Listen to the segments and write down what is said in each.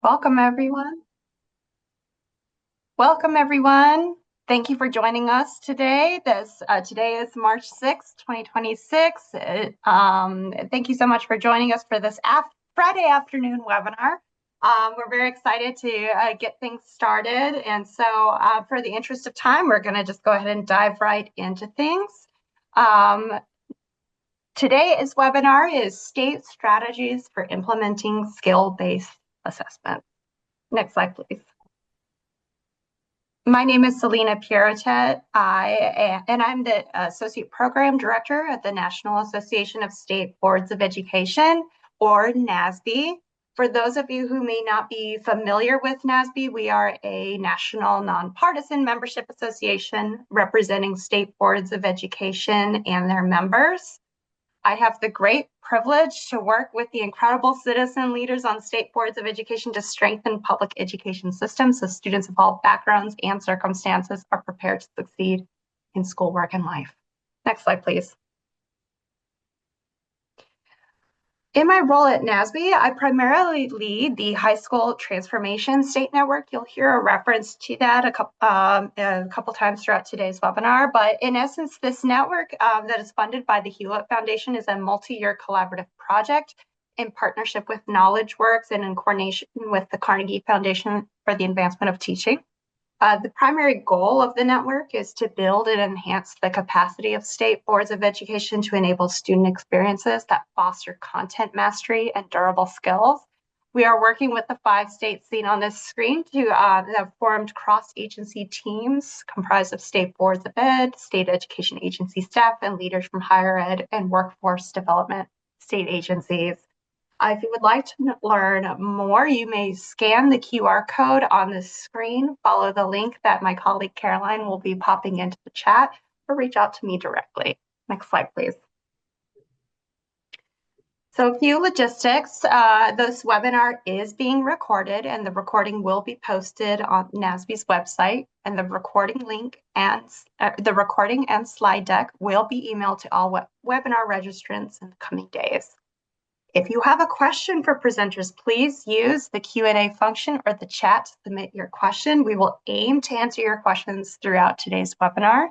Welcome, everyone. Welcome, everyone. Thank you for joining us today. Today is March 6th, 2026. Thank you so much for joining us for this Friday afternoon webinar. We're very excited to get things started. And so for the interest of time, we're going to just go ahead and dive right into things. Today's webinar is State Strategies for Implementing Skill-Based Assessment. Next slide, please. My name is Selena Pierotet. I'm the Associate Program Director at the National Association of State Boards of Education, or NASBE. For those of you who may not be familiar with NASBE, we are a national nonpartisan membership association representing state boards of education and their members. I have the great privilege to work with the incredible citizen leaders on state boards of education to strengthen public education systems so students of all backgrounds and circumstances are prepared to succeed in schoolwork and life. Next slide, please. In my role at NASBE, I primarily lead the High School Transformation State Network. You'll hear a reference to that a couple times throughout today's webinar. But in essence, this network that is funded by the Hewlett Foundation is a multi-year collaborative project in partnership with KnowledgeWorks and in coordination with the Carnegie Foundation for the Advancement of Teaching. The primary goal of the network is to build and enhance the capacity of state boards of education to enable student experiences that foster content mastery and durable skills. We are working with the 5 states seen on this screen to have formed cross-agency teams comprised of state boards of ed, state education agency staff, and leaders from higher ed and workforce development state agencies. If you would like to learn more, you may scan the QR code on the screen, follow the link that my colleague Caroline will be popping into the chat, or reach out to me directly. Next slide, please. So a few logistics. This webinar is being recorded, and the recording will be posted on NASBE's website, and the recording link and the recording and slide deck will be emailed to all webinar registrants in the coming days. If you have a question for presenters, please use the Q&A function or the chat to submit your question. We will aim to answer your questions throughout today's webinar.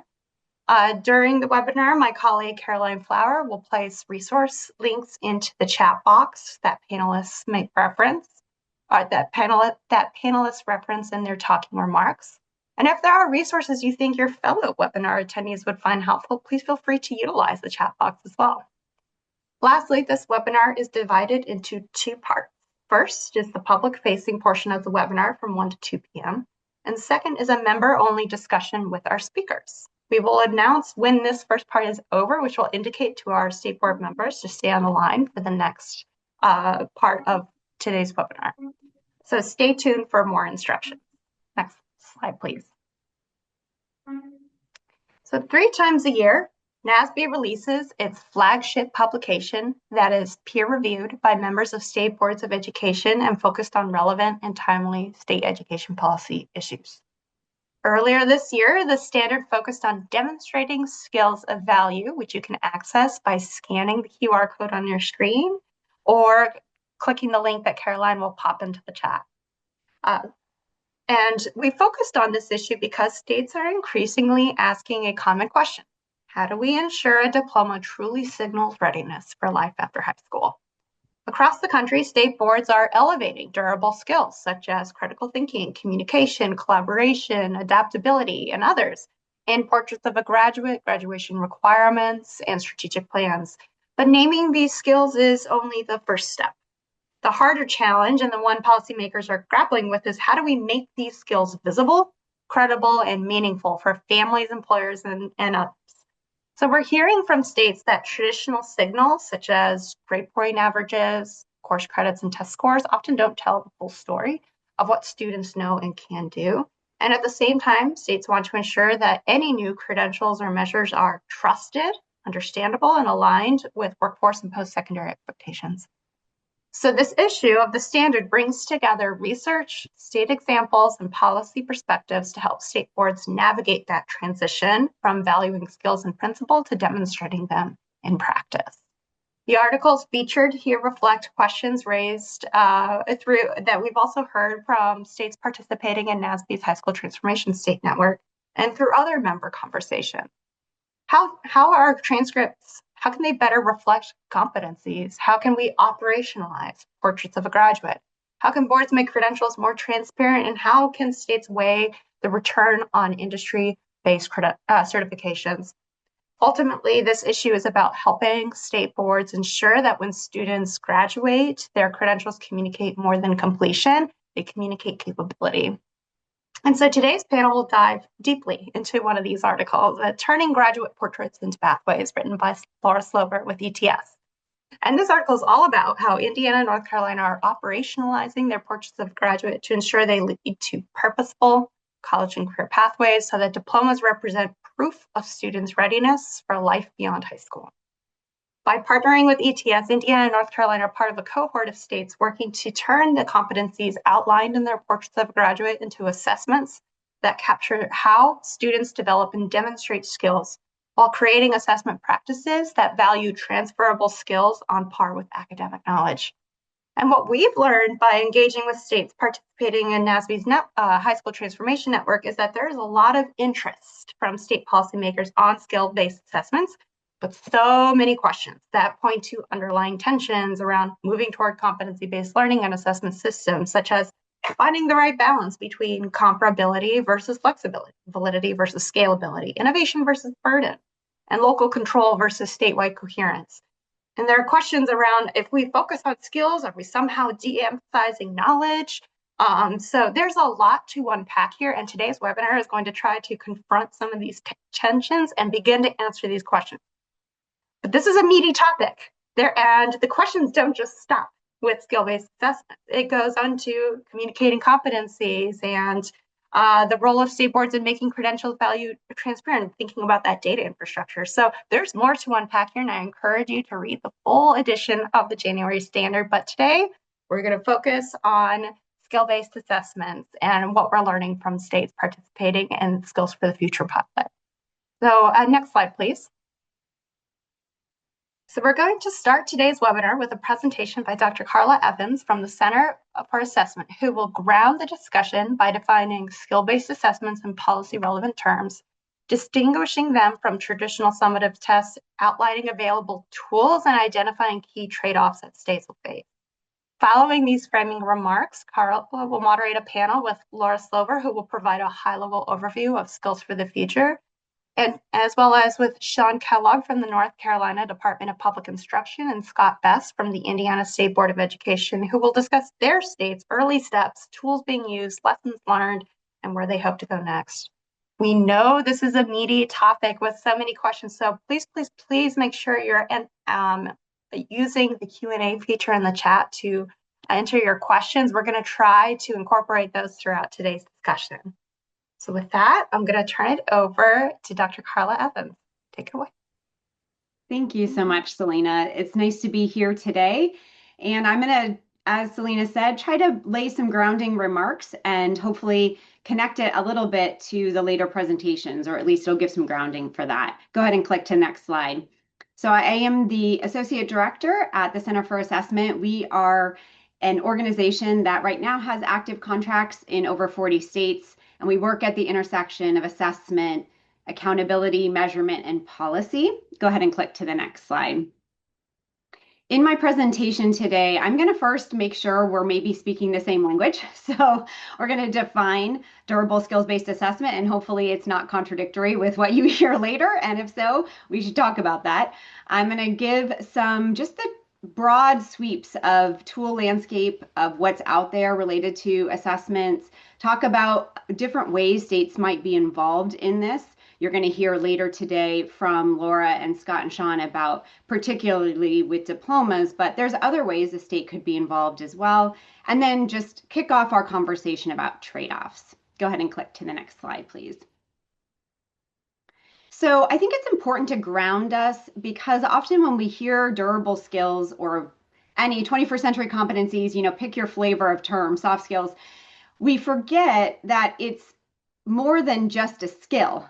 During the webinar, my colleague Caroline Flower will place resource links into the chat box that panelists may reference, that panelists reference in their talking remarks. And if there are resources you think your fellow webinar attendees would find helpful, please feel free to utilize the chat box as well. Lastly, this webinar is divided into 2 parts. First is the public-facing portion of the webinar from 1 to 2 p.m. And second is a member-only discussion with our speakers. We will announce when this first part is over, which will indicate to our state board members to stay on the line for the next part of today's webinar. So stay tuned for more instructions. Next slide, please. So 3 times a year, NASBE releases its flagship publication that is peer-reviewed by members of state boards of education and focused on relevant and timely state education policy issues. Earlier this year, the standard focused on demonstrating skills of value, which you can access by scanning the QR code on your screen or clicking the link that Caroline will pop into the chat. And we focused on this issue because states are increasingly asking a common question. How do we ensure a diploma truly signals readiness for life after high school? Across the country, state boards are elevating durable skills such as critical thinking, communication, collaboration, adaptability, and others in portraits of a graduate, graduation requirements, and strategic plans. But naming these skills is only the first step. The harder challenge, and the one policymakers are grappling with, is how do we make these skills visible, credible, and meaningful for families, employers, and others? So we're hearing from states that traditional signals, such as grade point averages, course credits, and test scores, often don't tell the full story of what students know and can do. And at the same time, states want to ensure that any new credentials or measures are trusted, understandable, and aligned with workforce and post-secondary expectations. So this issue of the standard brings together research, state examples, and policy perspectives to help state boards navigate that transition from valuing skills in principle to demonstrating them in practice. The articles featured here reflect questions raised through that we've also heard from states participating in NASBE's High School Transformation State Network and through other member conversations. How are transcripts, how can they better reflect competencies? How can we operationalize portraits of a graduate? How can boards make credentials more transparent? And how can states weigh the return on industry-based certifications? Ultimately, this issue is about helping state boards ensure that when students graduate, their credentials communicate more than completion, they communicate capability. And so today's panel will dive deeply into one of these articles, Turning Graduate Portraits into Pathways, written by Laura Slover with ETS. And this article is all about how Indiana and North Carolina are operationalizing their portraits of graduate to ensure they lead to purposeful college and career pathways so that diplomas represent proof of students' readiness for life beyond high school. By partnering with ETS, Indiana and North Carolina are part of a cohort of states working to turn the competencies outlined in their portraits of a graduate into assessments that capture how students develop and demonstrate skills while creating assessment practices that value transferable skills on par with academic knowledge. And what we've learned by engaging with states participating in NASBE's High School Transformation Network is that there's a lot of interest from state policymakers on skill-based assessments, but so many questions that point to underlying tensions around moving toward competency-based learning and assessment systems, such as finding the right balance between comparability versus flexibility, validity versus scalability, innovation versus burden, and local control versus statewide coherence. And there are questions around if we focus on skills, are we somehow de-emphasizing knowledge? So there's a lot to unpack here, and today's webinar is going to try to confront some of these tensions and begin to answer these questions. But this is a meaty topic and the questions don't just stop with skill-based assessment. It goes on to communicating competencies and the role of state boards in making credentials value transparent, thinking about that data infrastructure. So there's more to unpack here, and I encourage you to read the full edition of the January Standard. But today, we're going to focus on skill-based assessments and what we're learning from states participating in Skills for the Future pilot. So next slide, please. So we're going to start today's webinar with a presentation by Dr. Carla Evans from the Center for Assessment, who will ground the discussion by defining skill-based assessments in policy-relevant terms, distinguishing them from traditional summative tests, outlining available tools, and identifying key trade-offs that states will face. Following these framing remarks, Carla will moderate a panel with Laura Slover, who will provide a high-level overview of Skills for the Future, and as well as with Sean Kellogg from the North Carolina Department of Public Instruction and Scott Best from the Indiana State Board of Education, who will discuss their state's early steps, tools being used, lessons learned, and where they hope to go next. We know this is a meaty topic with so many questions, so please make sure you're using the Q&A feature in the chat to enter your questions. We're going to try to incorporate those throughout today's discussion. So with that, I'm going to turn it over to Dr. Carla Evans. Take it away. Thank you so much, Selena. It's nice to be here today. And I'm going to, as Selena said, try to lay some grounding remarks and hopefully connect it a little bit to the later presentations, or at least it'll give some grounding for that. Go ahead and click to next slide. So I am the Associate Director at the Center for Assessment. We are an organization that right now has active contracts in over 40 states. And we work at the intersection of assessment, accountability, measurement, and policy. Go ahead and click to the next slide. In my presentation today, I'm going to first make sure we're maybe speaking the same language. So we're going to define durable skills-based assessment, and hopefully it's not contradictory with what you hear later. And if so, we should talk about that. I'm going to give just the broad sweeps of tool landscape of what's out there related to assessments, talk about different ways states might be involved in this. You're going to hear later today from Laura and Scott and Sean about particularly with diplomas, but there's other ways the state could be involved as well. And then just kick off our conversation about trade-offs. Go ahead and click to the next slide, please. So I think it's important to ground us because often when we hear durable skills or any 21st century competencies, pick your flavor of term, soft skills, we forget that it's more than just a skill.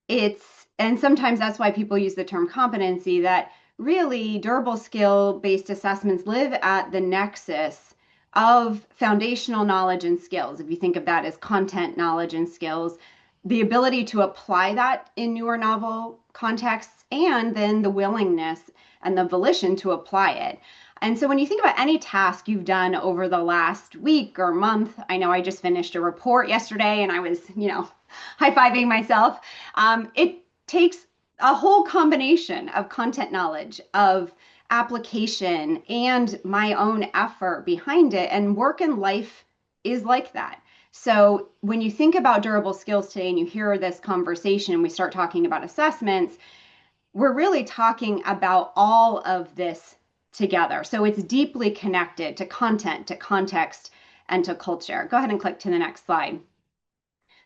And sometimes that's why people use the term competency, that really durable skill-based assessments live at the nexus of foundational knowledge and skills. If you think of that as content, knowledge, and skills, the ability to apply that in new or novel contexts, and then the willingness and the volition to apply it. And so when you think about any task you've done over the last week or month, I know I just finished a report yesterday and I was, high-fiving myself. It takes a whole combination of content knowledge, of application, and my own effort behind it. And work and life is like that. So when you think about durable skills today and you hear this conversation and we start talking about assessments, we're really talking about all of this together. So it's deeply connected to content, to context, and to culture. Go ahead and click to the next slide.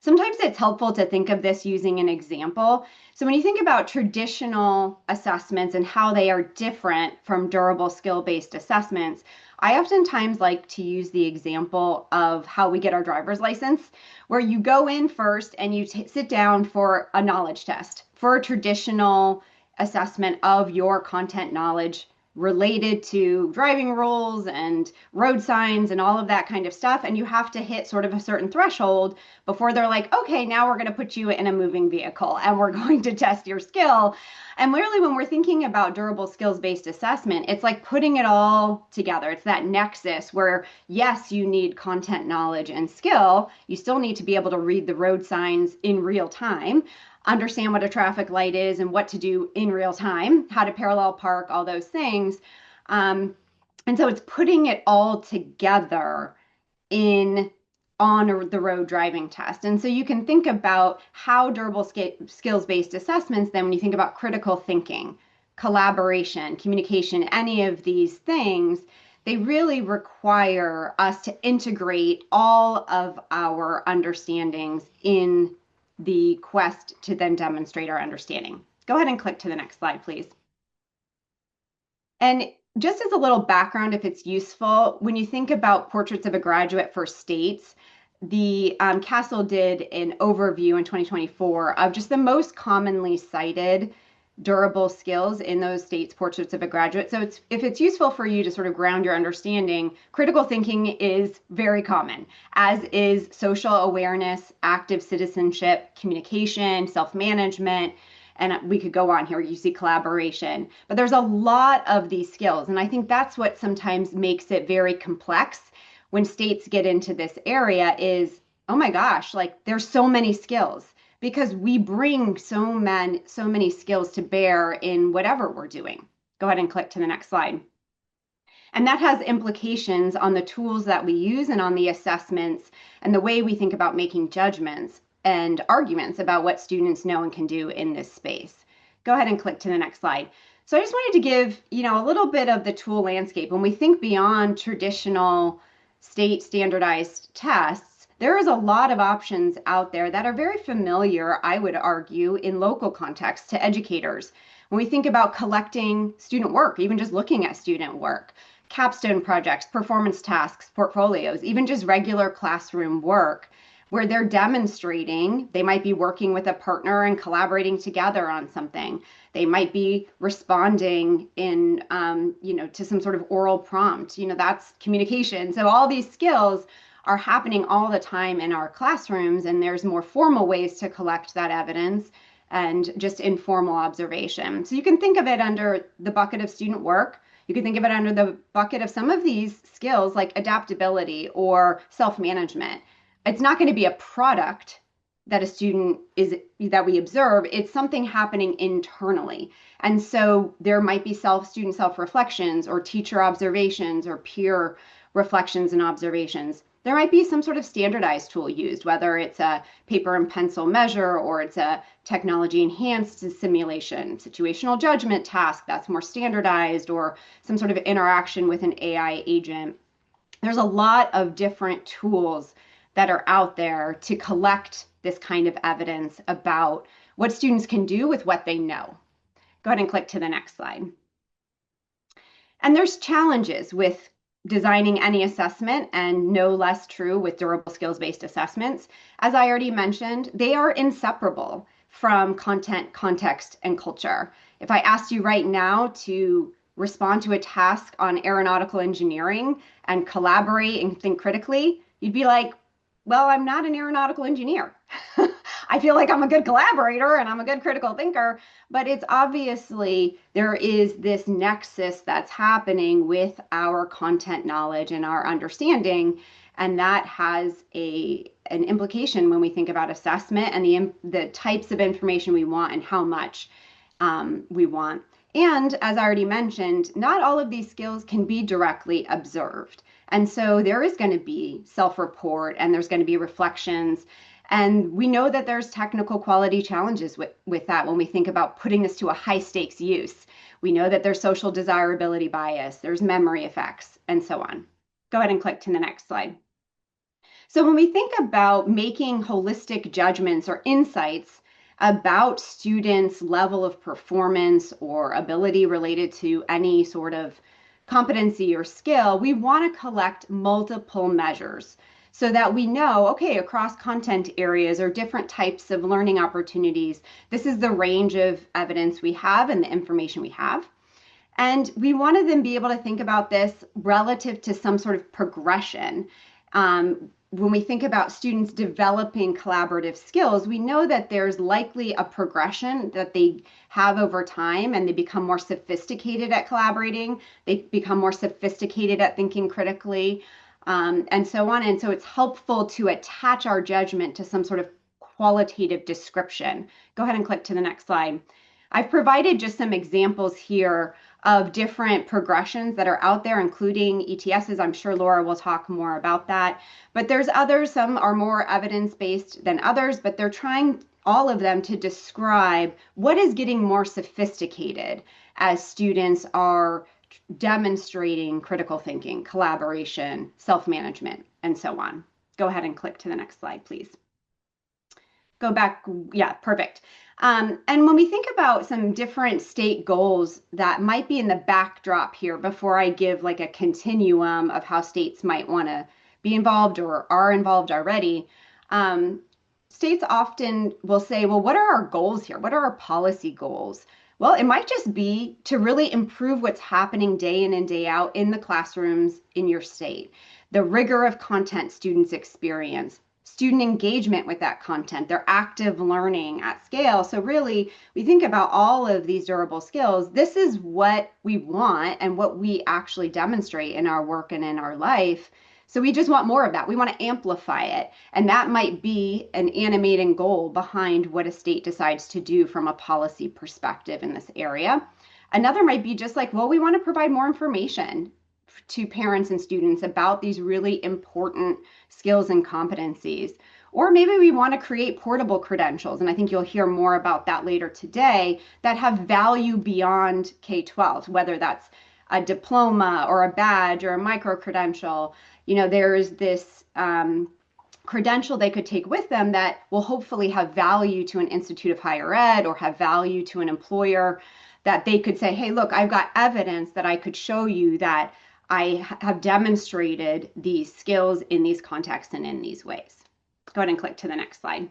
Sometimes it's helpful to think of this using an example. So when you think about traditional assessments and how they are different from durable skill-based assessments, I oftentimes like to use the example of how we get our driver's license, where you go in first and you sit down for a knowledge test, for a traditional assessment of your content knowledge related to driving rules and road signs and all of that kind of stuff. And you have to hit sort of a certain threshold before they're like, okay, now we're going to put you in a moving vehicle and we're going to test your skill. And really, when we're thinking about durable skills-based assessment, it's like putting it all together. It's that nexus where, yes, you need content knowledge and skill. You still need to be able to read the road signs in real time, understand what a traffic light is and what to do in real time, how to parallel park, all those things. And so it's putting it all together in on the road driving test. And so you can think about how durable skills-based assessments, then when you think about critical thinking, collaboration, communication, any of these things, they really require us to integrate all of our understandings in the quest to then demonstrate our understanding. Go ahead and click to the next slide, please. And just as a little background, if it's useful, when you think about portraits of a graduate for states, the Castle did an overview in 2024 of just the most commonly cited durable skills in those states' portraits of a graduate. So if it's useful for you to sort of ground your understanding, critical thinking is very common, as is social awareness, active citizenship, communication, self-management, and we could go on here. You see collaboration, but there's a lot of these skills. And I think that's what sometimes makes it very complex when states get into this area is, oh my gosh, like there's so many skills because we bring so many skills to bear in whatever we're doing. Go ahead and click to the next slide. And that has implications on the tools that we use and on the assessments and the way we think about making judgments and arguments about what students know and can do in this space. Go ahead and click to the next slide. So I just wanted to give, a little bit of the tool landscape. When we think beyond traditional state standardized tests, there is a lot of options out there that are very familiar, I would argue, in local contexts to educators. When we think about collecting student work, even just looking at student work, capstone projects, performance tasks, portfolios, even just regular classroom work, where they're demonstrating, they might be working with a partner and collaborating together on something. They might be responding in, to some sort of oral prompt. That's communication. So all these skills are happening all the time in our classrooms, and there's more formal ways to collect that evidence and just informal observation. So you can think of it under the bucket of student work. You can think of it under the bucket of some of these skills like adaptability or self-management. It's not going to be a product that a student that we observe. It's something happening internally. And so there might be student self-reflections or teacher observations or peer reflections and observations. There might be some sort of standardized tool used, whether it's a paper and pencil measure or it's a technology enhanced simulation, situational judgment task that's more standardized, or some sort of interaction with an AI agent. There's a lot of different tools that are out there to collect this kind of evidence about what students can do with what they know. Go ahead and click to the next slide. And there's challenges with designing any assessment, and no less true with durable skills-based assessments. As I already mentioned, they are inseparable from content, context, and culture. If I asked you right now to respond to a task on aeronautical engineering and collaborate and think critically, you'd be like, well, I'm not an aeronautical engineer. I feel like I'm a good collaborator and I'm a good critical thinker, but it's obviously there is this nexus that's happening with our content knowledge and our understanding, and that has an implication when we think about assessment and the types of information we want and how much we want. And as I already mentioned, not all of these skills can be directly observed. And so there is going to be self-report and there's going to be reflections. And we know that there's technical quality challenges with that when we think about putting this to a high stakes use. We know that there's social desirability bias, there's memory effects, and so on. Go ahead and click to the next slide. So when we think about making holistic judgments or insights about students' level of performance or ability related to any sort of competency or skill, we want to collect multiple measures so that we know, okay, across content areas or different types of learning opportunities, this is the range of evidence we have and the information we have. And we want to then be able to think about this relative to some sort of progression. When we think about students developing collaborative skills, we know that there's likely a progression that they have over time and they become more sophisticated at collaborating, they become more sophisticated at thinking critically, and so on. And so it's helpful to attach our judgment to some sort of qualitative description. Go ahead and click to the next slide. I've provided just some examples here of different progressions that are out there, including ETSs. I'm sure Laura will talk more about that. But there's others, some are more evidence-based than others, but they're trying all of them to describe what is getting more sophisticated as students are demonstrating critical thinking, collaboration, self-management, and so on. Go ahead and click to the next slide, please. Go back. Yeah, perfect. And when we think about some different state goals that might be in the backdrop here before I give like a continuum of how states might want to be involved or are involved already, states often will say, well, what are our goals here? What are our policy goals? Well, it might just be to really improve what's happening day in and day out in the classrooms in your state, the rigor of content students experience, student engagement with that content, their active learning at scale. So really, we think about all of these durable skills. This is what we want and what we actually demonstrate in our work and in our life. So we just want more of that. We want to amplify it. And that might be an animating goal behind what a state decides to do from a policy perspective in this area. Another might be just like, well, we want to provide more information to parents and students about these really important skills and competencies. Or maybe we want to create portable credentials, and I think you'll hear more about that later today, that have value beyond K-12, whether that's a diploma or a badge or a micro-credential. You know, there's this credential they could take with them that will hopefully have value to an institute of higher ed or have value to an employer, that they could say, hey, look, I've got evidence that I could show you that I have demonstrated these skills in these contexts and in these ways. Go ahead and click to the next slide.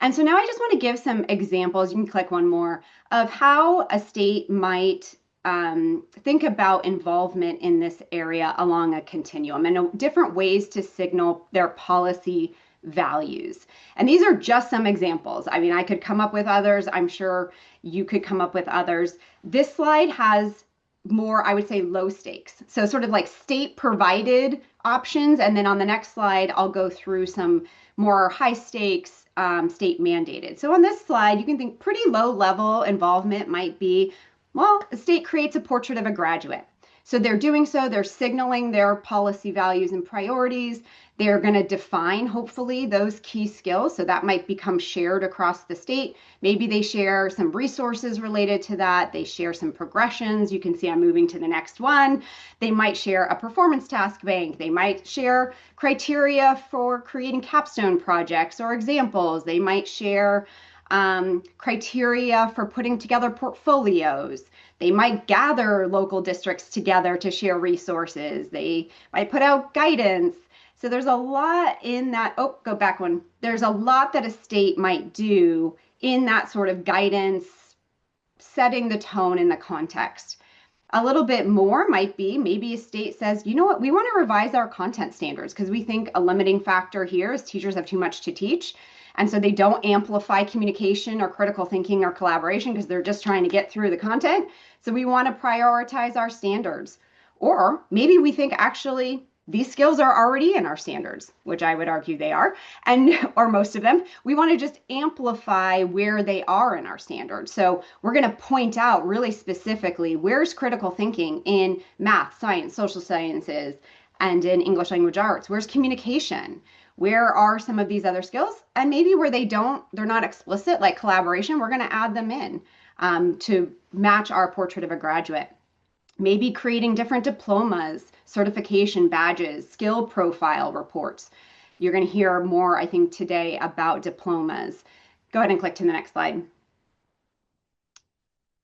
And so now I just want to give some examples, you can click one more, of how a state might think about involvement in this area along a continuum and different ways to signal their policy values. And these are just some examples. I mean, I could come up with others. I'm sure you could come up with others. This slide has more, I would say, low stakes. So sort of like state provided options. And then on the next slide, I'll go through some more high stakes state mandated. So on this slide, you can think pretty low level involvement might be, well, a state creates a portrait of a graduate. So they're doing so, they're signaling their policy values and priorities. They're going to define, hopefully, those key skills. So that might become shared across the state. Maybe they share some resources related to that. They share some progressions. You can see I'm moving to the next one. They might share a performance task bank. They might share criteria for creating capstone projects or examples. They might share criteria for putting together portfolios. They might gather local districts together to share resources. They might put out guidance. So there's a lot in that. Oh, go back one. There's a lot that a state might do in that sort of guidance setting the tone in the context. A little bit more might be maybe a state says, you know what, we want to revise our content standards because we think a limiting factor here is teachers have too much to teach. And so they don't amplify communication or critical thinking or collaboration because they're just trying to get through the content. So we want to prioritize our standards. Or maybe we think actually these skills are already in our standards, which I would argue they are, and or most of them. We want to just amplify where they are in our standards. So we're going to point out really specifically where's critical thinking in math, science, social sciences, and in English language arts. Where's communication? Where are some of these other skills? And maybe where they're not explicit, like collaboration, we're going to add them in to match our portrait of a graduate. Maybe creating different diplomas, certification badges, skill profile reports. You're going to hear more, I think, today about diplomas. Go ahead and click to the next slide.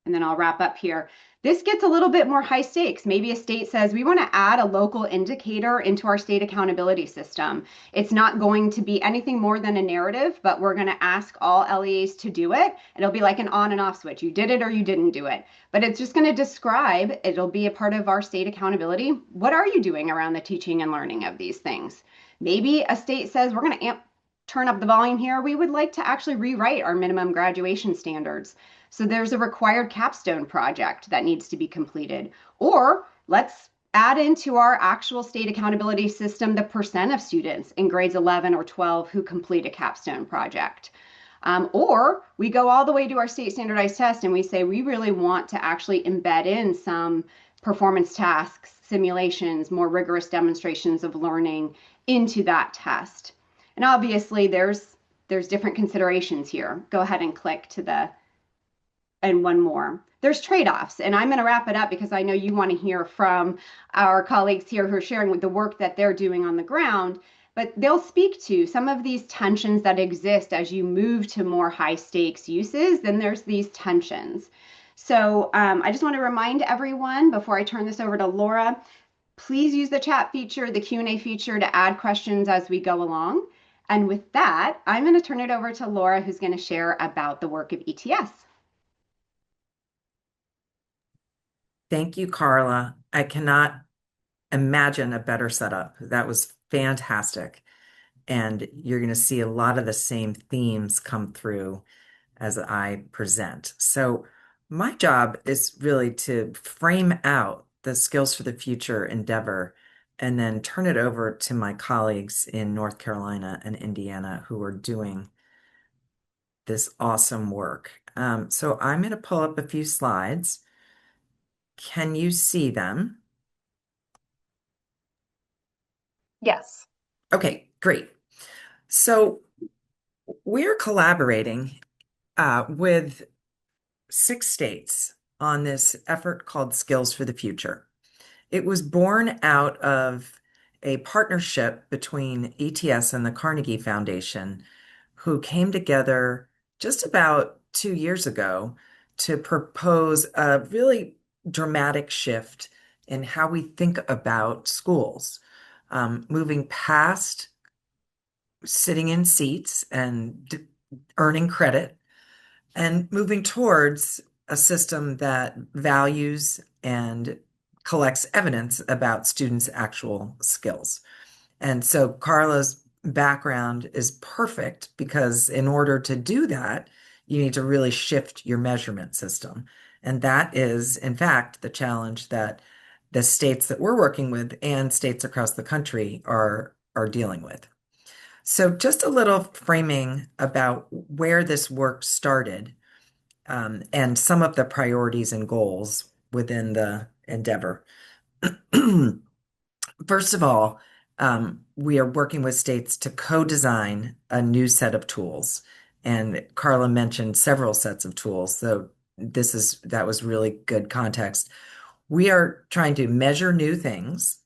And then I'll wrap up here. This gets a little bit more high stakes. Maybe a state says we want to add a local indicator into our state accountability system. It's not going to be anything more than a narrative, but we're going to ask all LEAs to do it. It'll be like an on and off switch. You did it or you didn't do it. But it's just going to describe, it'll be a part of our state accountability. What are you doing around the teaching and learning of these things? Maybe a state says we're going to turn up the volume here. We would like to actually rewrite our minimum graduation standards. So there's a required capstone project that needs to be completed. Or let's add into our actual state accountability system the percent of students in grades 11 or 12 who complete a capstone project. Or we go all the way to our state standardized test and we say we really want to actually embed in some performance tasks, simulations, more rigorous demonstrations of learning into that test. And obviously there's different considerations here. Go ahead and click to the and one more. There's trade-offs, and I'm going to wrap it up because I know you want to hear from our colleagues here who are sharing with the work that they're doing on the ground, but they'll speak to some of these tensions that exist as you move to more high stakes uses. Then there's these tensions. So I just want to remind everyone before I turn this over to Laura, please use the chat feature, the Q&A feature to add questions as we go along. And with that, I'm going to turn it over to Laura, who's going to share about the work of ETS. Thank you, Carla. I cannot imagine a better setup. That was fantastic. And you're going to see a lot of the same themes come through as I present. So my job is really to frame out the skills for the future endeavor and then turn it over to my colleagues in North Carolina and Indiana who are doing this awesome work. So I'm going to pull up a few slides. Can you see them? Yes. Okay, great. So we're collaborating with 6 states on this effort called Skills for the Future. It was born out of a partnership between ETS and the Carnegie Foundation, who came together just about 2 years ago to propose a really dramatic shift in how we think about schools, moving past sitting in seats and earning credit and moving towards a system that values and collects evidence about students' actual skills. And so Carla's background is perfect because in order to do that, you need to really shift your measurement system. And that is, in fact, the challenge that the states that we're working with and states across the country are dealing with. So just a little framing about where this work started and some of the priorities and goals within the endeavor. First of all, we are working with states to co-design a new set of tools. And Carla mentioned several sets of tools, so that was really good context. We are trying to measure new things,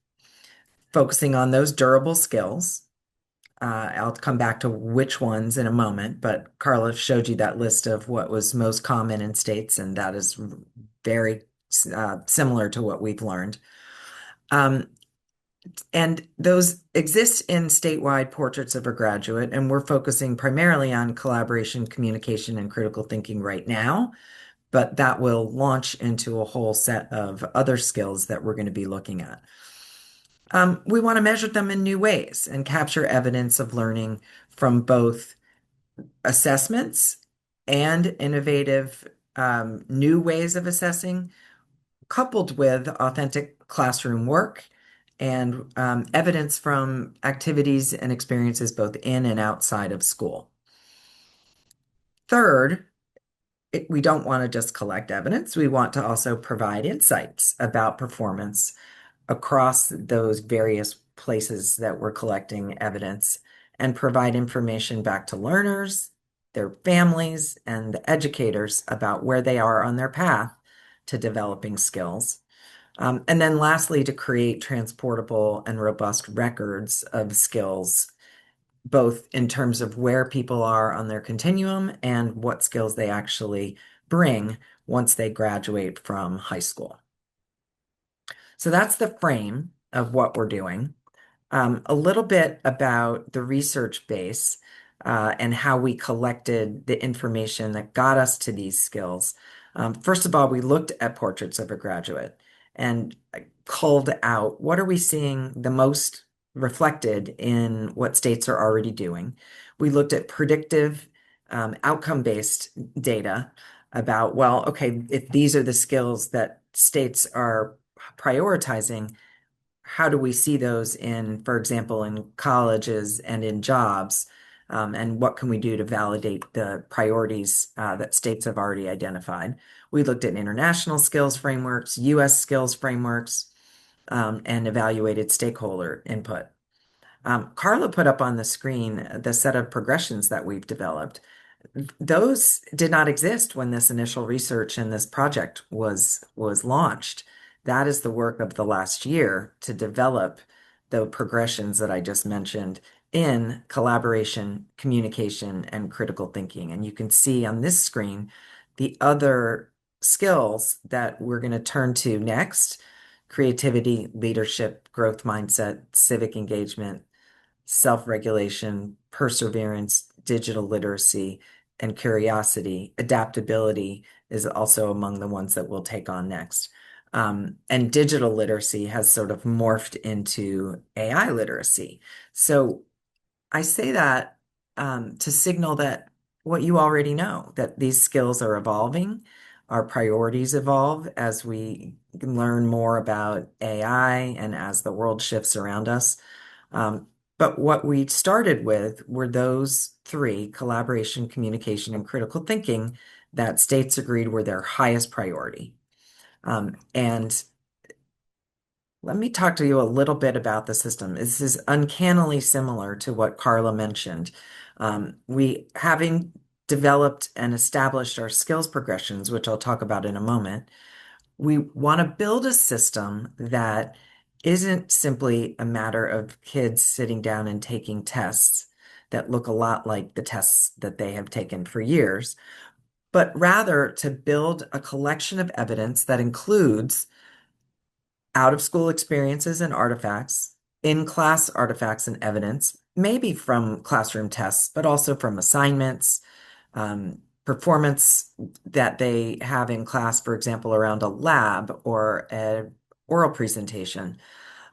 focusing on those durable skills. I'll come back to which ones in a moment, but Carla showed you that list of what was most common in states, and that is very similar to what we've learned. And those exist in statewide portraits of a graduate, and we're focusing primarily on collaboration, communication, and critical thinking right now. but that will launch into a whole set of other skills that we're going to be looking at. We want to measure them in new ways and capture evidence of learning from both assessments and innovative new ways of assessing, coupled with authentic classroom work and evidence from activities and experiences both in and outside of school. Third, we don't want to just collect evidence. We want to also provide insights about performance across those various places that we're collecting evidence and provide information back to learners, their families, and the educators about where they are on their path to developing skills. And then lastly, to create transportable and robust records of skills, both in terms of where people are on their continuum and what skills they actually bring once they graduate from high school. So that's the frame of what we're doing. A little bit about the research base and how we collected the information that got us to these skills. First of all, we looked at portraits of a graduate and culled out what are we seeing the most reflected in what states are already doing. We looked at predictive outcome-based data about, well, okay, if these are the skills that states are prioritizing, how do we see those in, for example, in colleges and in jobs? And what can we do to validate the priorities that states have already identified? We looked at international skills frameworks, US skills frameworks, and evaluated stakeholder input. Carla put up on the screen the set of progressions that we've developed. Those did not exist when this initial research and this project was launched. That is the work of the last year to develop the progressions that I just mentioned in collaboration, communication, and critical thinking. And you can see on this screen the other skills that we're going to turn to next: creativity, leadership, growth mindset, civic engagement, self-regulation, perseverance, digital literacy, and curiosity. Adaptability is also among the ones that we'll take on next. And digital literacy has sort of morphed into AI literacy. So I say that to signal that what you already know, that these skills are evolving, our priorities evolve as we learn more about AI and as the world shifts around us. But what we started with were those three: collaboration, communication, and critical thinking, that states agreed were their highest priority. And let me talk to you a little bit about the system. This is uncannily similar to what Carla mentioned. We, having developed and established our skills progressions, which I'll talk about in a moment, we want to build a system that isn't simply a matter of kids sitting down and taking tests that look a lot like the tests that they have taken for years, but rather to build a collection of evidence that includes out-of-school experiences and artifacts, in-class artifacts and evidence, maybe from classroom tests, but also from assignments, performance that they have in class, for example, around a lab or an oral presentation.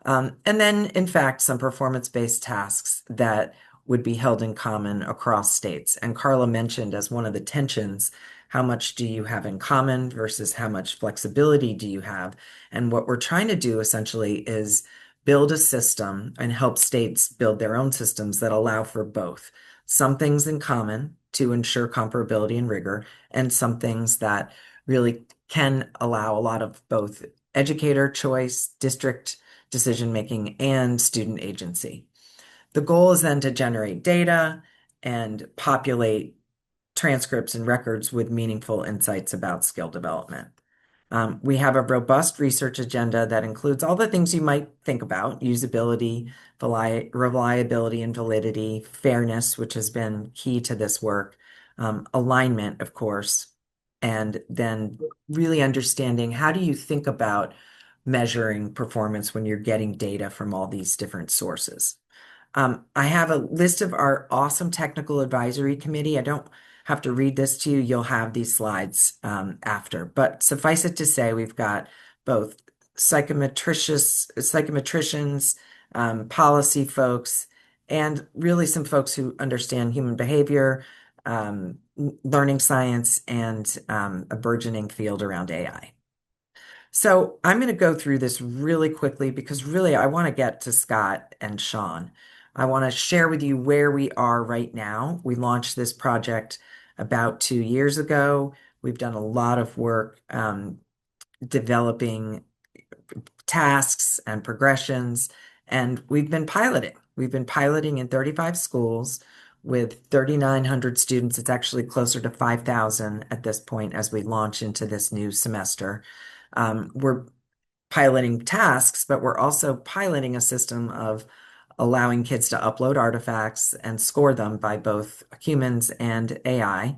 And then, in fact, some performance-based tasks that would be held in common across states. And Carla mentioned as one of the tensions, how much do you have in common versus how much flexibility do you have? And what we're trying to do essentially is build a system and help states build their own systems that allow for both. Some things in common to ensure comparability and rigor, and some things that really can allow a lot of both educator choice, district decision-making, and student agency. The goal is then to generate data and populate transcripts and records with meaningful insights about skill development. We have a robust research agenda that includes all the things you might think about: usability, reliability and validity, fairness, which has been key to this work, alignment, of course, and then really understanding how do you think about measuring performance when you're getting data from all these different sources. I have a list of our awesome technical advisory committee. I don't have to read this to you. You'll have these slides after. But suffice it to say, we've got both psychometricians, policy folks, and really some folks who understand human behavior, learning science, and a burgeoning field around AI. So I'm going to go through this really quickly because really I want to get to Scott and Sean. I want to share with you where we are right now. We launched this project about 2 years ago. We've done a lot of work developing tasks and progressions, and we've been piloting. We've been piloting in 35 schools with 3,900 students. It's actually closer to 5,000 at this point as we launch into this new semester. We're piloting tasks, but we're also piloting a system of allowing kids to upload artifacts and score them by both humans and AI.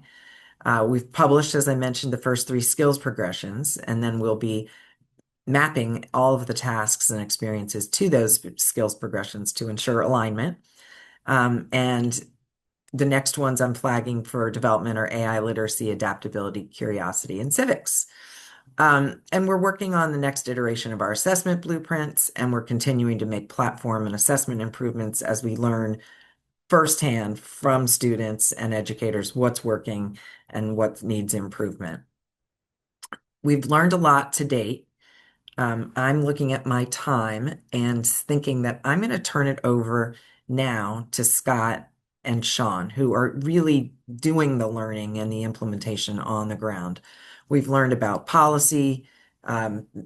We've published, as I mentioned, the first 3 skills progressions, and then we'll be mapping all of the tasks and experiences to those skills progressions to ensure alignment. And the next ones I'm flagging for development are AI literacy, adaptability, curiosity, and civics. And we're working on the next iteration of our assessment blueprints, and we're continuing to make platform and assessment improvements as we learn firsthand from students and educators what's working and what needs improvement. We've learned a lot to date. I'm looking at my time and thinking that I'm going to turn it over now to Scott and Sean, who are really doing the learning and the implementation on the ground. We've learned about policy,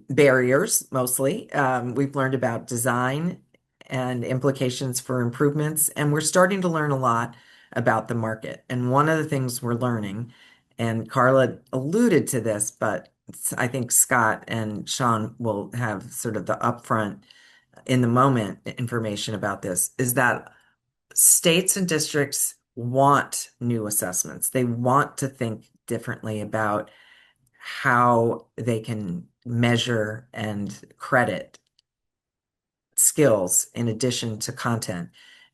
barriers mostly. We've learned about design and implications for improvements, and we're starting to learn a lot about the market. And one of the things we're learning, and Carla alluded to this, but I think Scott and Sean will have sort of the upfront in the moment information about this, is that states and districts want new assessments. They want to think differently about how they can measure and credit skills in addition to content.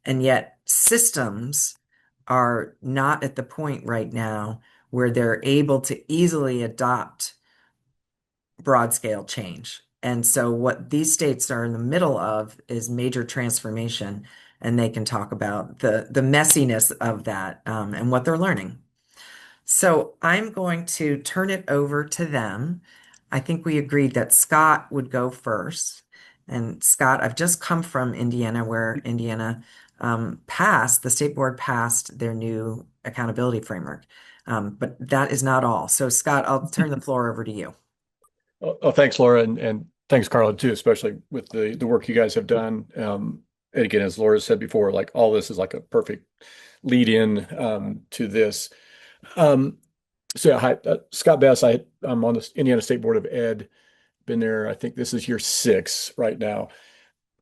And yet systems are not at the point right now where they're able to easily adopt broad scale change. And so what these states are in the middle of is major transformation, and they can talk about the messiness of that and what they're learning. So I'm going to turn it over to them. I think we agreed that Scott would go first. And Scott, I've just come from Indiana, where Indiana the state board passed their new accountability framework. But that is not all. So Scott, I'll turn the floor over to you. Oh, thanks, Laura, and thanks, Carla, too, especially with the work you guys have done. And again, as Laura said before, like all this is like a perfect lead in to this. So yeah, hi, Scott Bess. I'm on the Indiana State Board of Ed. Been there, I think this is year 6 right now,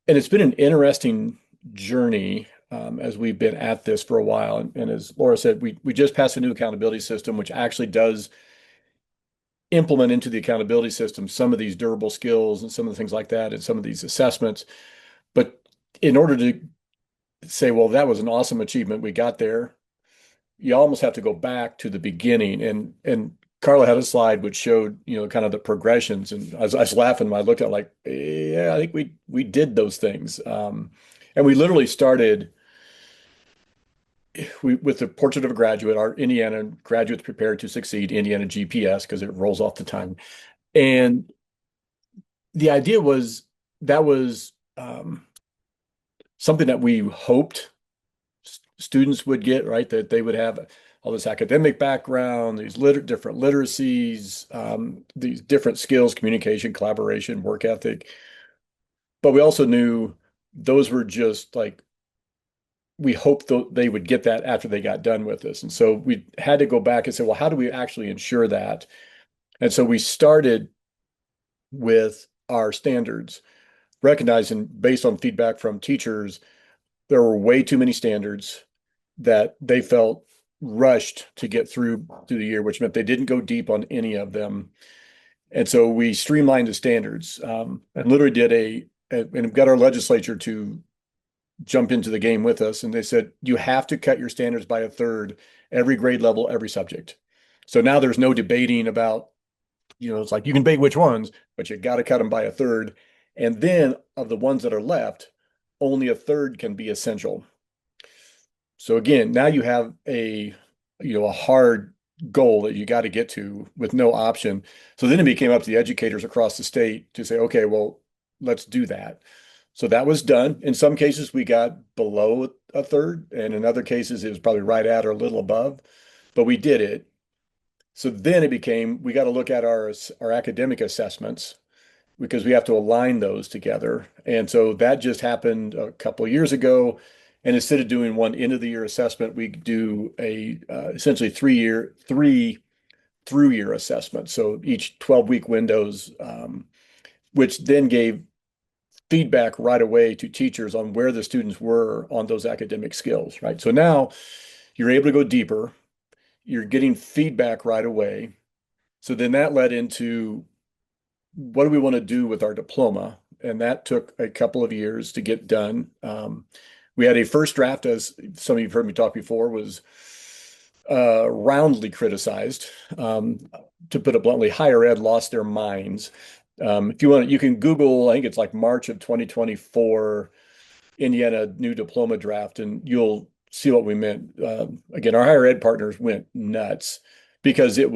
and it's been an interesting journey as we've been at this for a while. And as Laura said, we just passed a new accountability system, which actually does implement into the accountability system some of these durable skills and some of the things like that and some of these assessments. But in order to say, well, that was an awesome achievement, we got there, you almost have to go back to the beginning. And Carla had a slide which showed, kind of the progressions. And I was laughing when I looked at it, like, yeah, I think we did those things. And we literally started with the Portrait of a Graduate, our Indiana Graduates Prepared to Succeed, Indiana GPS, because it rolls off the tongue. And the idea was that was something that we hoped students would get, right? That they would have all this academic background, these different literacies, these different skills, communication, collaboration, work ethic. But we also knew those were just like, we hoped they would get that after they got done with this. And so we had to go back and say, well, how do we actually ensure that? And so we started with our standards, recognizing based on feedback from teachers, there were way too many standards that they felt rushed to get through the year, which meant they didn't go deep on any of them. And so we streamlined the standards and literally and got our legislature to jump into the game with us. And they said, you have to cut your standards by a third every grade level, every subject. So now there's no debating about, it's like you can debate which ones, but you got to cut them by a third. And then of the ones that are left, only a third can be essential. So again, now you have a hard goal that you got to get to with no option. So then it became up to the educators across the state to say, okay, well, let's do that. So that was done. In some cases, we got below a third, and in other cases, it was probably right at or a little above, but we did it. So then it became we got to look at our academic assessments because we have to align those together. And so that just happened a couple of years ago. And instead of doing one end of the year assessment, we do a essentially three through year assessment. So each 12-week windows, which then gave feedback right away to teachers on where the students were on those academic skills, right? So now you're able to go deeper. You're getting feedback right away. So then that led into what do we want to do with our diploma? And that took a couple of years to get done. We had a first draft, as some of you have heard me talk before, was roundly criticized. To put it bluntly, higher ed lost their minds. If you want, you can Google, I think it's like March of 2024, Indiana new diploma draft, and you'll see what we meant. Again, our higher ed partners went nuts because it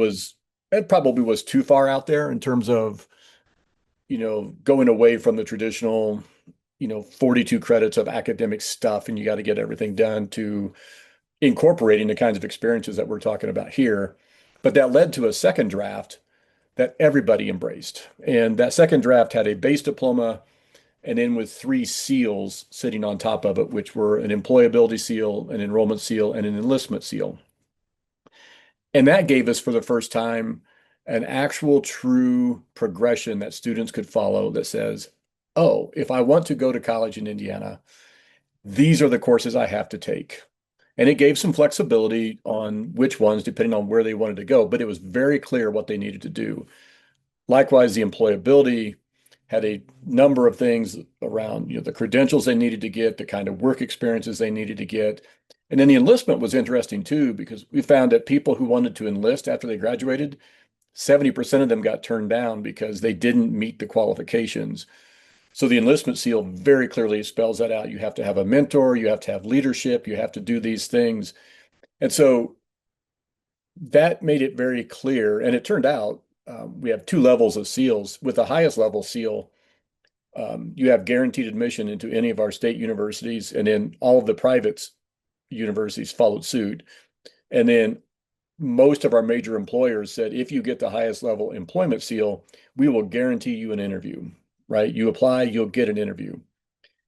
probably was too far out there in terms of going away from the traditional, 42 credits of academic stuff, and you got to get everything done to incorporating the kinds of experiences that we're talking about here. But that led to a second draft that everybody embraced. And that second draft had a base diploma and then with 3 seals sitting on top of it, which were an employability seal, an enrollment seal, and an enlistment seal. And that gave us for the first time an actual true progression that students could follow that says, oh, if I want to go to college in Indiana, these are the courses I have to take. And it gave some flexibility on which ones, depending on where they wanted to go, but it was very clear what they needed to do. Likewise, the employability had a number of things around, the credentials they needed to get, the kind of work experiences they needed to get. And then the enlistment was interesting too, because we found that people who wanted to enlist after they graduated, 70% of them got turned down because they didn't meet the qualifications. So the enlistment seal very clearly spells that out. You have to have a mentor, you have to have leadership, you have to do these things. And so that made it very clear. And it turned out we have 2 levels of seals. With the highest level seal, you have guaranteed admission into any of our state universities, and then all of the private universities followed suit. And then most of our major employers said, if you get the highest level employment seal, we will guarantee you an interview, right? You apply, you'll get an interview.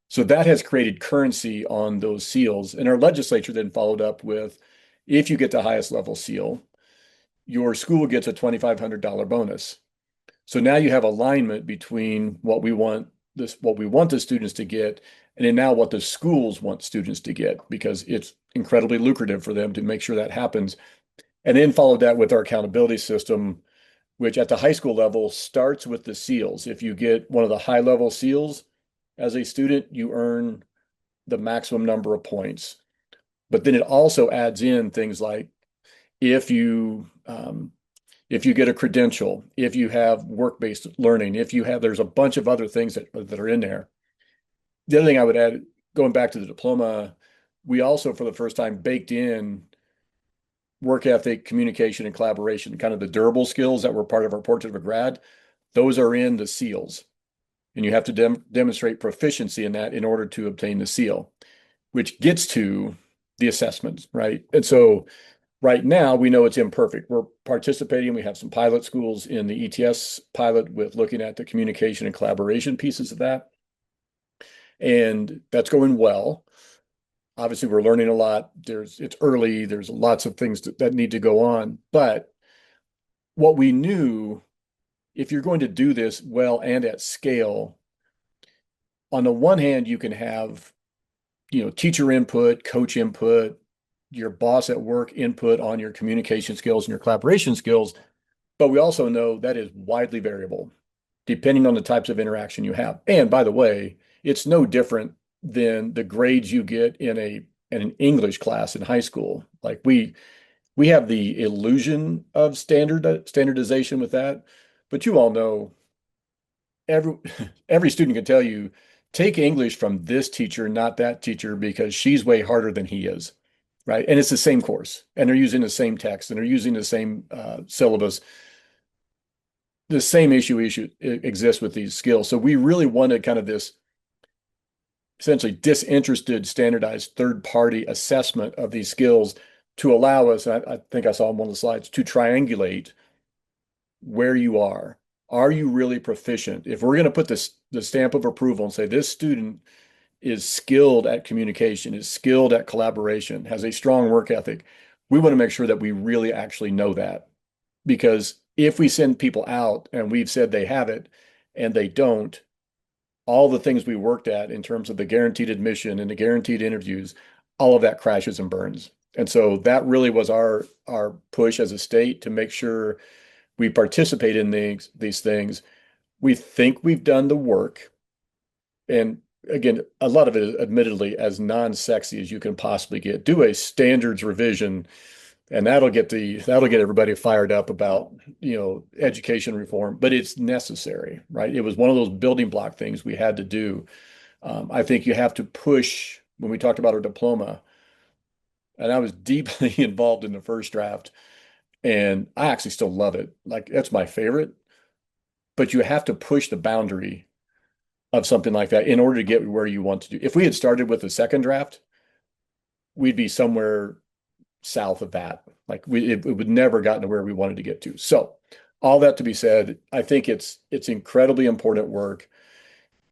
So that has created currency on those seals. And our legislature then followed up with, if you get the highest level seal, your school gets a $2,500 bonus. So now you have alignment between what we want the students to get, and then now what the schools want students to get, because it's incredibly lucrative for them to make sure that happens. And then followed that with our accountability system, which at the high school level starts with the seals. If you get one of the high level seals as a student, you earn the maximum number of points. But then it also adds in things like if you get a credential, if you have work-based learning, there's a bunch of other things that are in there. The other thing I would add, going back to the diploma, we also for the first time baked in work ethic, communication, and collaboration, kind of the durable skills that were part of our Portrait of a Grad. Those are in the seals. And you have to demonstrate proficiency in that in order to obtain the seal, which gets to the assessments, right? And so right now we know it's imperfect. We're participating. We have some pilot schools in the ETS pilot with looking at the communication and collaboration pieces of that. And that's going well. Obviously, we're learning a lot. It's early. There's lots of things that need to go on. But what we knew, if you're going to do this well and at scale, on the one hand, you can have, teacher input, coach input, your boss at work input on your communication skills and your collaboration skills. But we also know that is widely variable depending on the types of interaction you have. And by the way, it's no different than the grades you get in an English class in high school. Like we have the illusion of standardization with that, but you all know every every student can tell you, take English from this teacher, not that teacher, because she's way harder than he is, right? And it's the same course, and they're using the same text, and they're using the same syllabus. The same issue exists with these skills. So we really wanted kind of this essentially disinterested, standardized third-party assessment of these skills to allow us, I think I saw on one of the slides, to triangulate where you are. Are you really proficient? If we're going to put the stamp of approval and say this student is skilled at communication, is skilled at collaboration, has a strong work ethic, we want to make sure that we really actually know that. Because if we send people out and we've said they have it and they don't, all the things we worked at in terms of the guaranteed admission and the guaranteed interviews, all of that crashes and burns. And so that really was our push as a state to make sure we participate in these things. We think we've done the work. And again, a lot of it is admittedly as non-sexy as you can possibly get. Do a standards revision, and that'll get everybody fired up about, education reform, but it's necessary, right? It was one of those building block things we had to do. I think you have to push when we talked about our diploma, and I was deeply involved in the first draft, and I actually still love it. Like that's my favorite, but you have to push the boundary of something like that in order to get where you want to do. If we had started with the second draft, we'd be somewhere south of that. Like it would never gotten to where we wanted to get to. So all that to be said, I think it's incredibly important work.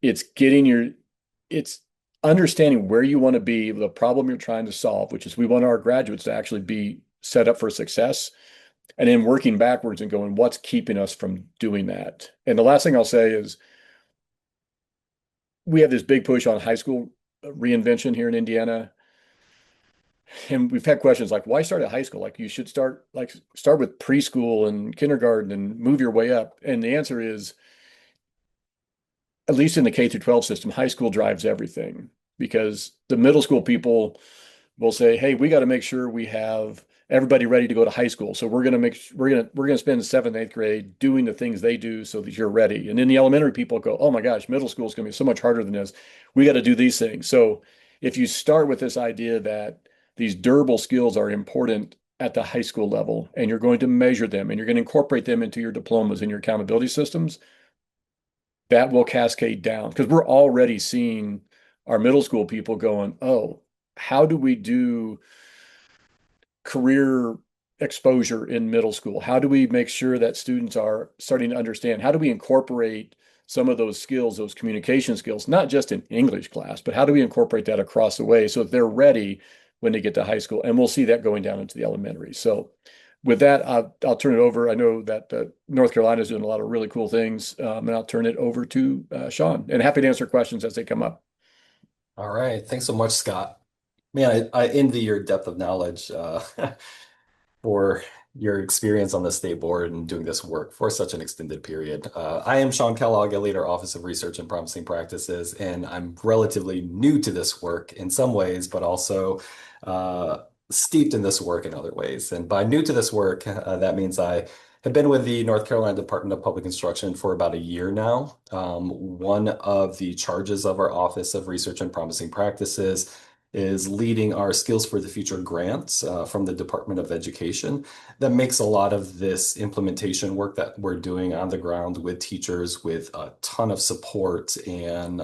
It's it's understanding where you want to be, the problem you're trying to solve, which is we want our graduates to actually be set up for success. And then working backwards and going, what's keeping us from doing that? And the last thing I'll say is we have this big push on high school reinvention here in Indiana. And we've had questions like, why start at high school? Like you should start with preschool and kindergarten and move your way up. And the answer is, at least in the K through 12 system, high school drives everything because the middle school people will say, hey, we got to make sure we have everybody ready to go to high school. So we're gonna spend seventh, eighth grade doing the things they do so that you're ready. And then the elementary people go, oh my gosh, middle school is gonna be so much harder than this. We got to do these things. So if you start with this idea that these durable skills are important at the high school level, and you're going to measure them and you're going to incorporate them into your diplomas and your accountability systems, that will cascade down because we're already seeing our middle school people going, oh, how do we do career exposure in middle school? How do we make sure that students are starting to understand? How do we incorporate some of those skills, those communication skills, not just in English class, but how do we incorporate that across the way so that they're ready when they get to high school? And we'll see that going down into the elementary. So with that, I'll turn it over. I know that North Carolina is doing a lot of really cool things, and I'll turn it over to Sean. And happy to answer questions as they come up. All right. Thanks so much, Scott. Man, I envy your depth of knowledge for your experience on the state board and doing this work for such an extended period. I am Sean Kellogg. I lead our Office of Research and Promising Practices, and I'm relatively new to this work in some ways, but also steeped in this work in other ways. And by new to this work, that means I have been with the North Carolina Department of Public Instruction for about a year now. One of the charges of our Office of Research and Promising Practices is leading our Skills for the Future grants from the Department of Education. That makes a lot of this implementation work that we're doing on the ground with teachers with a ton of support and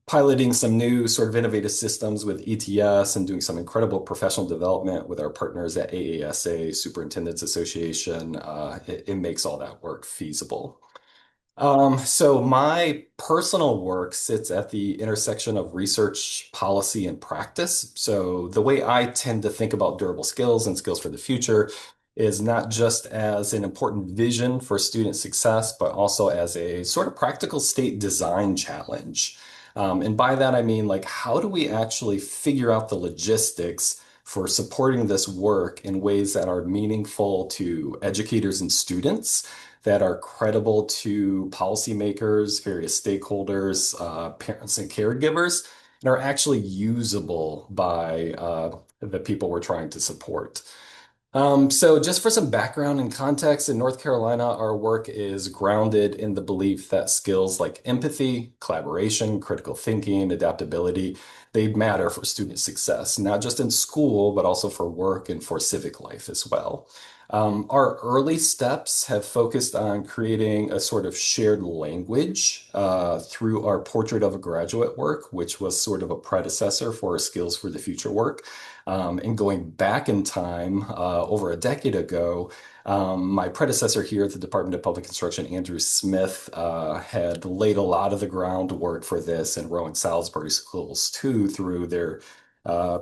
piloting some new sort of innovative systems with ETS and doing some incredible professional development with our partners at AASA, Superintendents Association. It makes all that work feasible. So my personal work sits at the intersection of research, policy, and practice. So the way I tend to think about durable skills and skills for the future is not just as an important vision for student success, but also as a sort of practical state design challenge. And by that, I mean, like, how do we actually figure out the logistics for supporting this work in ways that are meaningful to educators and students, that are credible to policymakers, various stakeholders, parents and caregivers, and are actually usable by the people we're trying to support. So just for some background and context, in North Carolina, our work is grounded in the belief that skills like empathy, collaboration, critical thinking, adaptability, they matter for student success, not just in school, but also for work and for civic life as well. Our early steps have focused on creating a sort of shared language through our Portrait of a Graduate work, which was sort of a predecessor for our Skills for the Future work. And going back in time, over a decade ago, my predecessor here at the Department of Public Instruction, Andrew Smith, had laid a lot of the groundwork for this in Rowan Salisbury schools too, through their uh,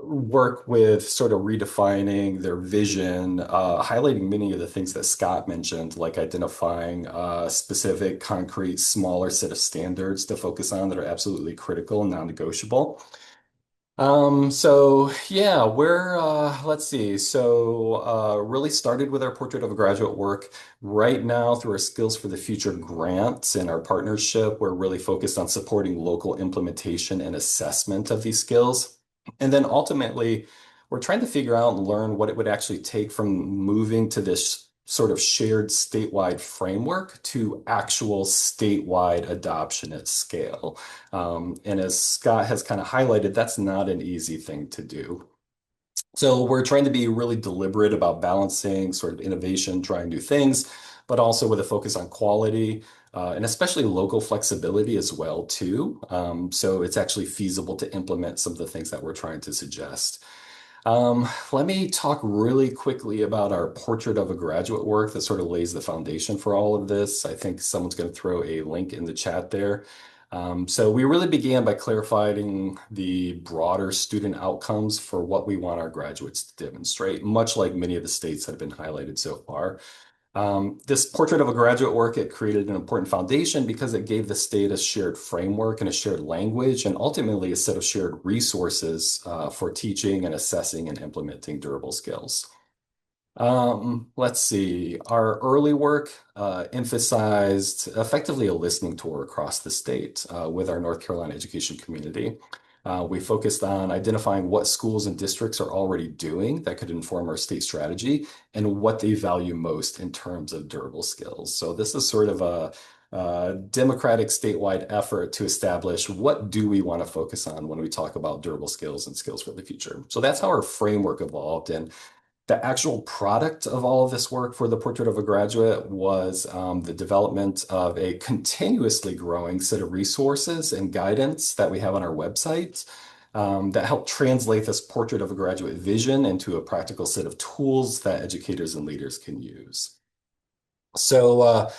work with sort of redefining their vision, highlighting many of the things that Scott mentioned, like identifying a specific, concrete, smaller set of standards to focus on that are absolutely critical and non-negotiable. So yeah, we're let's see. So really started with our Portrait of a Graduate work. Right now, through our Skills for the Future grants and our partnership, we're really focused on supporting local implementation and assessment of these skills. And then ultimately, we're trying to figure out and learn what it would actually take from moving to this sort of shared statewide framework to actual statewide adoption at scale. And as Scott has kind of highlighted, that's not an easy thing to do. So we're trying to be really deliberate about balancing sort of innovation, trying new things, but also with a focus on quality, and especially local flexibility as well too. So it's actually feasible to implement some of the things that we're trying to suggest. Let me talk really quickly about our Portrait of a Graduate work that sort of lays the foundation for all of this. I think someone's going to throw a link in the chat there. So we really began by clarifying the broader student outcomes for what we want our graduates to demonstrate, much like many of the states that have been highlighted so far. This Portrait of a Graduate work, it created an important foundation because it gave the state a shared framework and a shared language, and ultimately a set of shared resources for teaching and assessing and implementing durable skills. Let's see. Our early work emphasized effectively a listening tour across the state with our North Carolina education community. We focused on identifying what schools and districts are already doing that could inform our state strategy and what they value most in terms of durable skills. So this is sort of a democratic statewide effort to establish what do we want to focus on when we talk about durable skills and skills for the future. So that's how our framework evolved. And the actual product of all of this work for the Portrait of a Graduate was the development of a continuously growing set of resources and guidance that we have on our website that help translate this Portrait of a Graduate vision into a practical set of tools that educators and leaders can use. So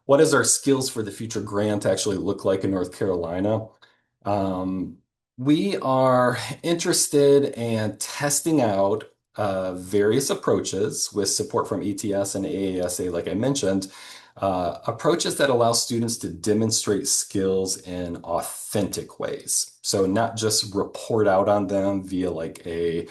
what does our Skills for the Future grant actually look like in North Carolina? Um, we are interested in testing out various approaches with support from ETS and AASA, like I mentioned, approaches that allow students to demonstrate skills in authentic ways. So not just report out on them via like a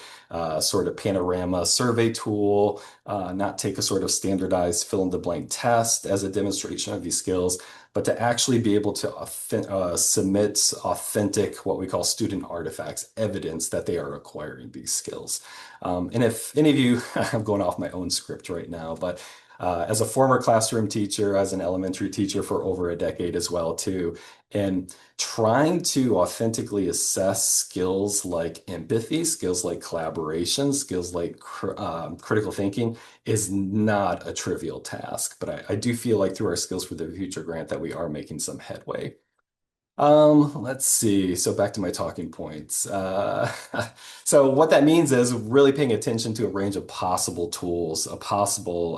sort of panorama survey tool, not take a sort of standardized fill in the blank test as a demonstration of these skills, but to actually be able to submit authentic, what we call student artifacts, evidence that they are acquiring these skills. And if any of you, I'm going off my own script right now, but as a former classroom teacher, as an elementary teacher for over a decade as well too, and trying to authentically assess skills like empathy, skills like collaboration, skills like critical thinking is not a trivial task. But I do feel like through our Skills for the Future grant that we are making some headway. Let's see. So back to my talking points. So what that means is really paying attention to a range of possible tools, possible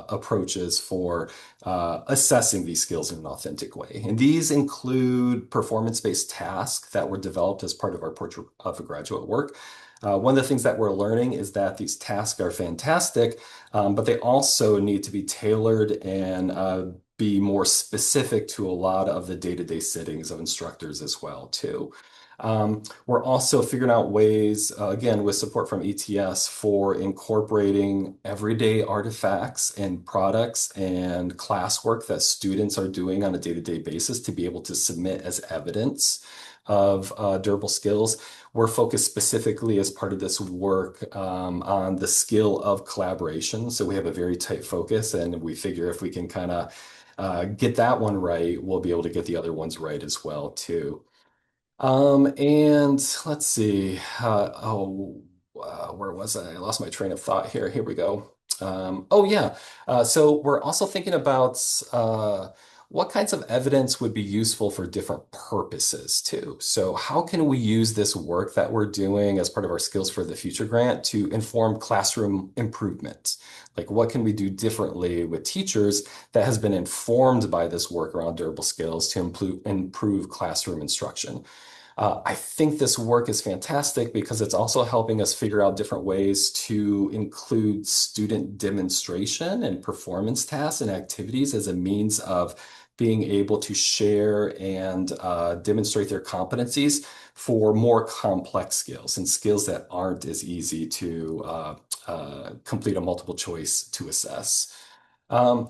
approaches for assessing these skills in an authentic way. And these include performance-based tasks that were developed as part of our Portrait of a Graduate work. One of the things that we're learning is that these tasks are fantastic, but they also need to be tailored and be more specific to a lot of the day-to-day settings of instructors as well too. We're also figuring out ways, again, with support from ETS for incorporating everyday artifacts and products and classwork that students are doing on a day-to-day basis to be able to submit as evidence of durable skills. We're focused specifically as part of this work on the skill of collaboration. So we have a very tight focus, and we figure if we can kind of get that one right, we'll be able to get the other ones right as well too. And let's see. Where was I? I lost my train of thought here. Here we go. Oh yeah. So we're also thinking about what kinds of evidence would be useful for different purposes too. So how can we use this work that we're doing as part of our Skills for the Future grant to inform classroom improvement? Like what can we do differently with teachers that has been informed by this work around durable skills to improve classroom instruction? I think this work is fantastic because it's also helping us figure out different ways to include student demonstration and performance tasks and activities as a means of being able to share and demonstrate their competencies for more complex skills and skills that aren't as easy to complete a multiple choice to assess. Um,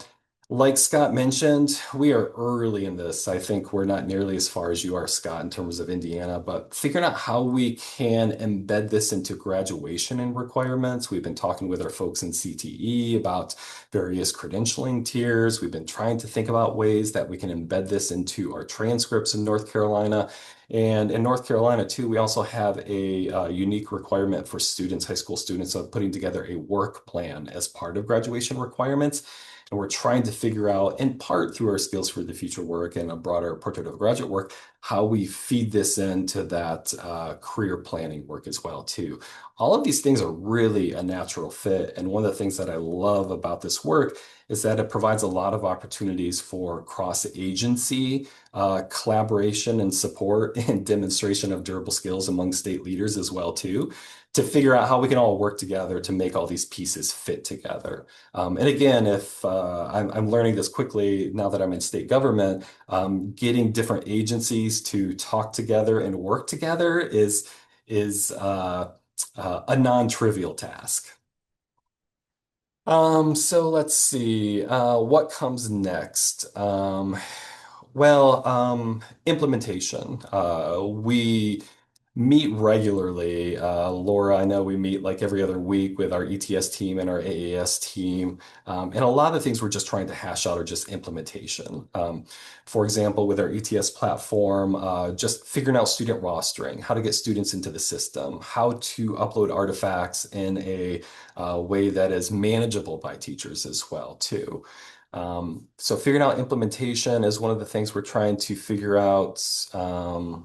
like Scott mentioned, we are early in this. I think we're not nearly as far as you are, Scott, in terms of Indiana, but figuring out how we can embed this into graduation and requirements. We've been talking with our folks in CTE about various credentialing tiers. We've been trying to think about ways that we can embed this into our transcripts in North Carolina. And in North Carolina, too, we also have a unique requirement for students, high school students, of putting together a work plan as part of graduation requirements. And we're trying to figure out, in part through our Skills for the Future work and a broader portrait of graduate work, how we feed this into that career planning work as well, too. All of these things are really a natural fit. And one of the things that I love about this work is that it provides a lot of opportunities for cross-agency collaboration and support and demonstration of durable skills among state leaders as well, too, to figure out how we can all work together to make all these pieces fit together. And again, if I'm learning this quickly now that I'm in state government, getting different agencies to talk together and work together is a non-trivial task. So let's see, what comes next? Implementation. We meet regularly. Laura, I know we meet like every other week with our ETS team and our AAS team. And a lot of things we're just trying to hash out are just implementation. For example, with our ETS platform, just figuring out student rostering, how to get students into the system, how to upload artifacts in a way that is manageable by teachers as well, too. So figuring out implementation is one of the things we're trying to figure out.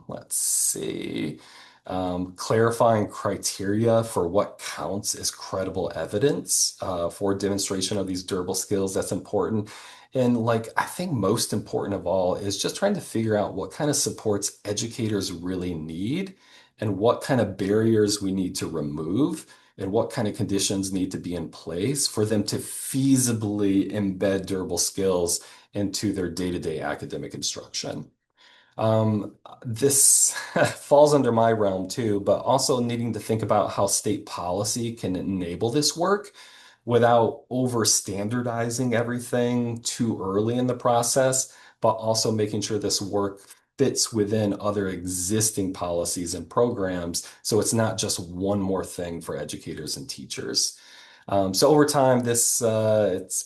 Let's see. Clarifying criteria for what counts as credible evidence for demonstration of these durable skills. That's important. And like, I think most important of all is just trying to figure out what kind of supports educators really need and what kind of barriers we need to remove and what kind of conditions need to be in place for them to feasibly embed durable skills into their day-to-day academic instruction. This falls under my realm too, but also needing to think about how state policy can enable this work without over standardizing everything too early in the process, but also making sure this work fits within other existing policies and programs. So it's not just one more thing for educators and teachers. So over time, it's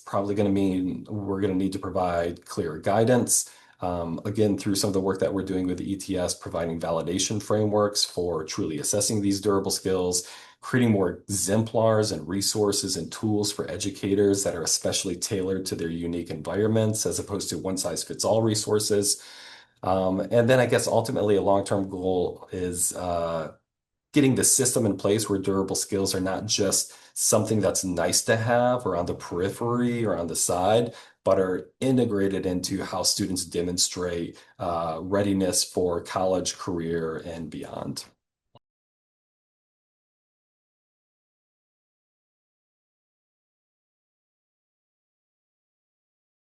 probably going to mean we're going to need to provide clearer guidance. Again, through some of the work that we're doing with the ETS, providing validation frameworks for truly assessing these durable skills, creating more exemplars and resources and tools for educators that are especially tailored to their unique environments as opposed to one-size-fits-all resources. And then I guess ultimately a long-term goal is getting the system in place where durable skills are not just something that's nice to have or on the periphery or on the side, but are integrated into how students demonstrate readiness for college, career, and beyond.